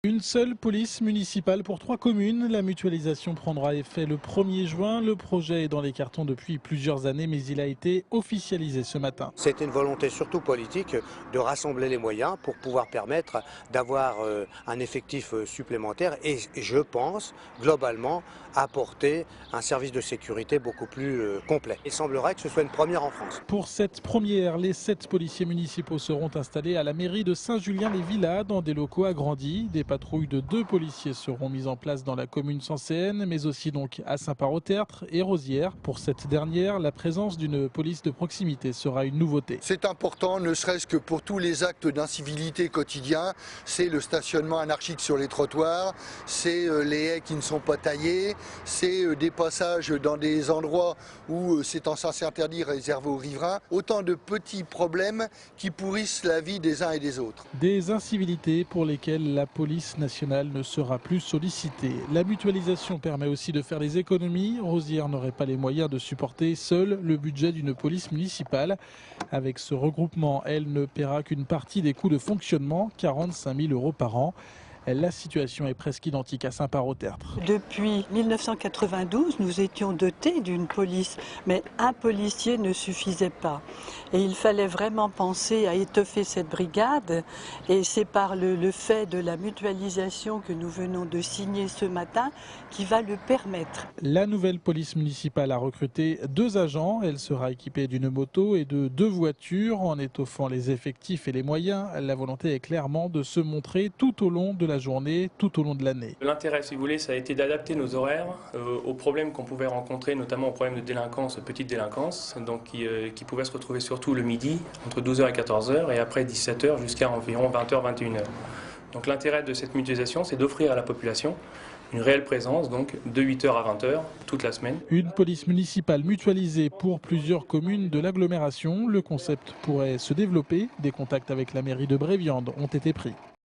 Une seule police municipale pour 3 communes. La mutualisation prendra effet le 1er juin. Le projet est dans les cartons depuis plusieurs années, mais il a été officialisé ce matin. C'était une volonté surtout politique de rassembler les moyens pour pouvoir permettre d'avoir un effectif supplémentaire et je pense globalement apporter un service de sécurité beaucoup plus complet. Il semblerait que ce soit une première en France. Pour cette première, les 7 policiers municipaux seront installés à la mairie de Saint-Julien-les-Villas dans des locaux agrandis. Des patrouilles de 2 policiers seront mises en place dans la commune sancéenne, mais aussi donc à Saint-Parot-Tertre et Rosières. Pour cette dernière, la présence d'une police de proximité sera une nouveauté. C'est important, ne serait-ce que pour tous les actes d'incivilité quotidiens. C'est le stationnement anarchique sur les trottoirs, c'est les haies qui ne sont pas taillées, c'est des passages dans des endroits où c'est en sens interdit réservé aux riverains. Autant de petits problèmes qui pourrissent la vie des uns et des autres. Des incivilités pour lesquelles la police nationale ne sera plus sollicitée. La mutualisation permet aussi de faire des économies. Rosières n'aurait pas les moyens de supporter seule le budget d'une police municipale. Avec ce regroupement, elle ne paiera qu'une partie des coûts de fonctionnement, 45 000 € par an. La situation est presque identique à Saint-Parot-Tertre. Depuis 1992, nous étions dotés d'une police, mais un policier ne suffisait pas. Et il fallait vraiment penser à étoffer cette brigade. Et c'est par le fait de la mutualisation que nous venons de signer ce matin qui va le permettre. La nouvelle police municipale a recruté 2 agents. Elle sera équipée d'une moto et de 2 voitures. En étoffant les effectifs et les moyens, la volonté est clairement de se montrer tout au long de la journée, tout au long de l'année. L'intérêt, si vous voulez, ça a été d'adapter nos horaires aux problèmes qu'on pouvait rencontrer, notamment aux problèmes de délinquance, petite délinquance, donc qui pouvaient se retrouver surtout le midi, entre 12h et 14h, et après 17h jusqu'à environ 20h, 21h. Donc l'intérêt de cette mutualisation, c'est d'offrir à la population une réelle présence, donc de 8h à 20h, toute la semaine. Une police municipale mutualisée pour plusieurs communes de l'agglomération. Le concept pourrait se développer. Des contacts avec la mairie de Bréviande ont été pris.